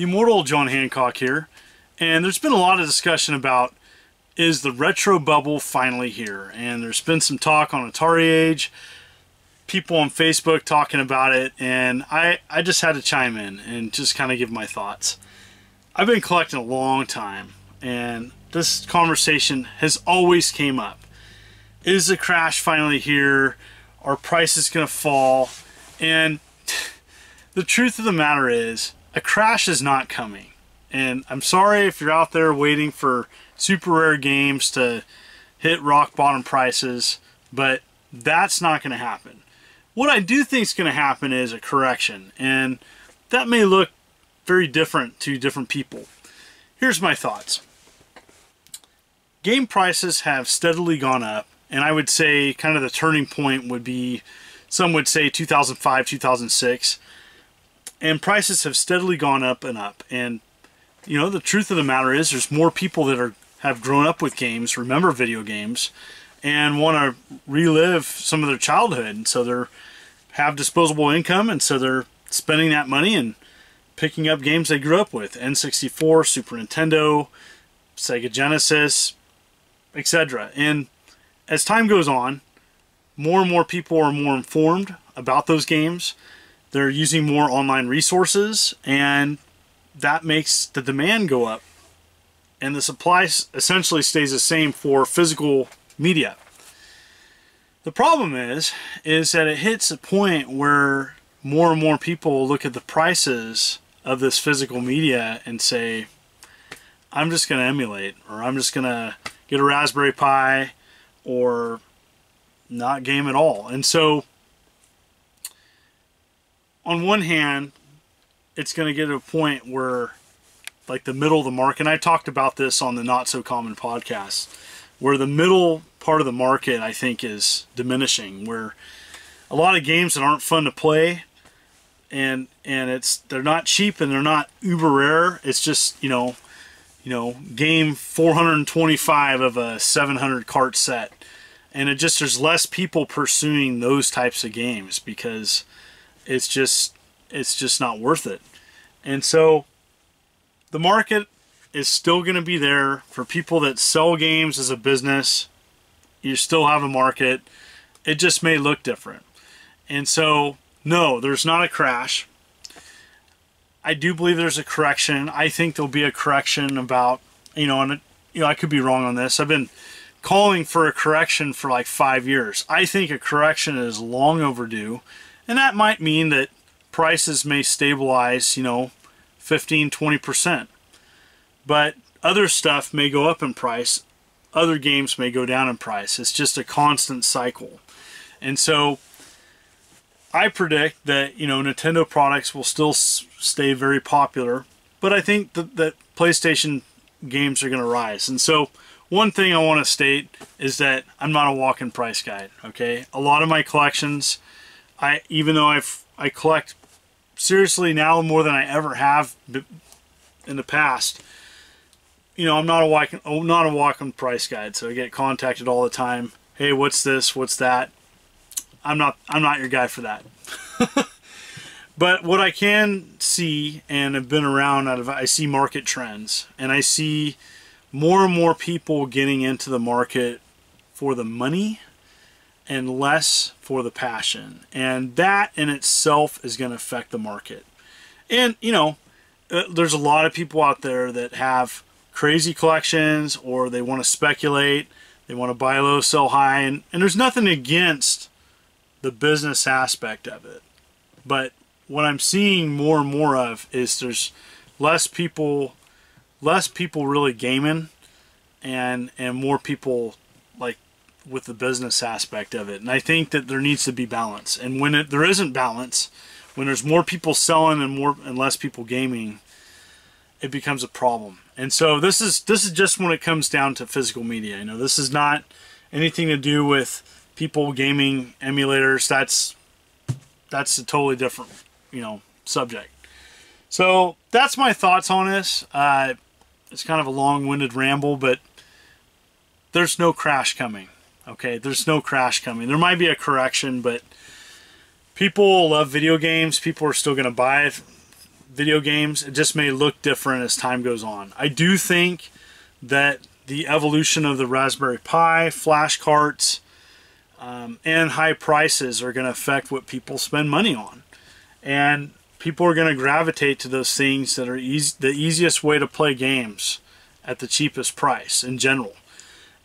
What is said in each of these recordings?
The immortal John Hancock here, and there's been a lot of discussion about, is the retro bubble finally here? And there's been some talk on Atari Age, people on Facebook talking about it, and I just had to chime in and just kind of give my thoughts. I've been collecting a long time, and this conversation has always came up. Is the crash finally here? Are prices going to fall? And the truth of the matter is, a crash is not coming. And I'm sorry if you're out there waiting for super rare games to hit rock bottom prices, but that's not going to happen. What I do think is going to happen is a correction, and that may look very different to different people. Here's my thoughts. Game prices have steadily gone up, and I would say kind of the turning point would be, some would say 2005, 2006. And prices have steadily gone up and up. And, you know, the truth of the matter is there's more people that have grown up with games, remember video games, and want to relive some of their childhood. And so they have disposable income, and so they're spending that money and picking up games they grew up with. N64, Super Nintendo, Sega Genesis, etc. And as time goes on, more and more people are more informed about those games. They're using more online resources, and that makes the demand go up. And the supply essentially stays the same for physical media. The problem is that it hits a point where more and more people look at the prices of this physical media and say, I'm just going to emulate, or I'm just going to get a Raspberry Pi, or not game at all. And so on one hand, it's going to get to a point where, like, the middle of the market, and I talked about this on the Not So Common podcast, where the middle part of the market, I think, is diminishing, where a lot of games that aren't fun to play, and they're not cheap and they're not uber rare. It's just, you know, game 425 of a 700 cart set. And there's less people pursuing those types of games because it's just not worth it. And so the market is still going to be there for people that sell games as a business. You still have a market. It just may look different. And so, no, there's not a crash. I do believe there's a correction. I think there'll be a correction about, I could be wrong on this. I've been calling for a correction for like 5 years. I think a correction is long overdue, and that might mean that prices may stabilize, 15-20%. But other stuff may go up in price. Other games may go down in price. It's just a constant cycle. And so I predict that, Nintendo products will still stay very popular, but I think that PlayStation games are going to rise. And so one thing I want to state is that I'm not a walk-in price guide, okay? A lot of my collections, even though I collect seriously now more than I ever have in the past, I'm not a walk-in price guide, so I get contacted all the time. Hey, what's this? What's that? I'm not your guy for that. But what I can see, and have been around, I see market trends, and I see more and more people getting into the market for the money and less for the passion. And that in itself is going to affect the market. And, there's a lot of people out there that have crazy collections, or they want to speculate, they want to buy low, sell high, and there's nothing against the business aspect of it. But what I'm seeing more and more of is there's less people really gaming, and more people like with the business aspect of it. And I think that there needs to be balance. And when there isn't balance, when there's more people selling and less people gaming, it becomes a problem. And so this is just when it comes down to physical media. This is not anything to do with people gaming emulators. That's a totally different, subject. So that's my thoughts on this. It's kind of a long-winded ramble, but there's no crash coming. Okay, there's no crash coming. There might be a correction, but people love video games. People are still going to buy video games. It just may look different as time goes on. I do think that the evolution of the Raspberry Pi, flash carts, and high prices are going to affect what people spend money on. And people are going to gravitate to those things that are the easiest way to play games at the cheapest price in general.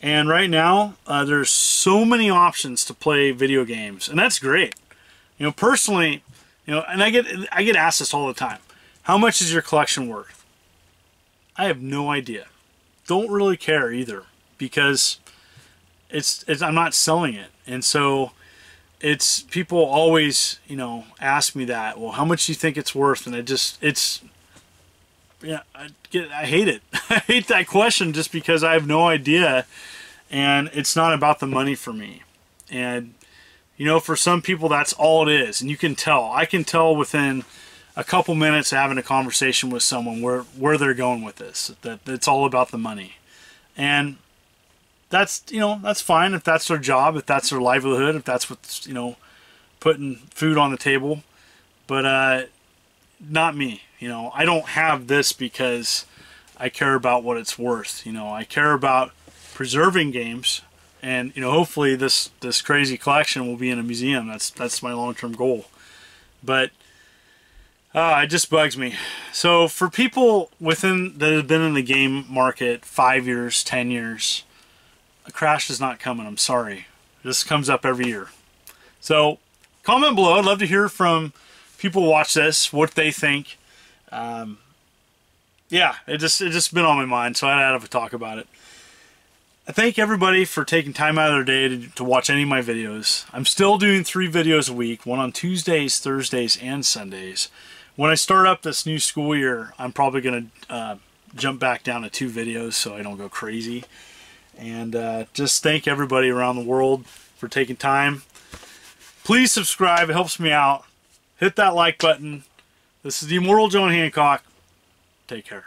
And right now, there's so many options to play video games, and that's great. You know, personally, you know, and I get asked this all the time. How much is your collection worth? I have no idea. Don't really care either, because I'm not selling it, and so it's people always, you know, ask me that. Well, how much do you think it's worth? And yeah, I hate it. I hate that question just because I have no idea, and it's not about the money for me. And you know, for some people that's all it is, and you can tell. I can tell within a couple minutes of having a conversation with someone where they're going with this, that it's all about the money. And that's, you know, that's fine if that's their job, if that's their livelihood, if that's what's, you know, putting food on the table. But not me. You know, I don't have this because I care about what it's worth. You know, I care about preserving games, and you know, hopefully this crazy collection will be in a museum. That's my long-term goal. But it just bugs me. So for people that have been in the game market 5 years, 10 years, a crash is not coming. I'm sorry. This comes up every year. So comment below. I'd love to hear from people who watch this, what they think. Yeah, it just been on my mind, so I had to have a talk about it. I thank everybody for taking time out of their day to watch any of my videos. I'm still doing 3 videos a week, one on Tuesdays, Thursdays, and Sundays. When I start up this new school year, I'm probably going to jump back down to 2 videos so I don't go crazy. And just thank everybody around the world for taking time. Please subscribe. It helps me out. Hit that like button. This is the Immortal John Hancock. Take care.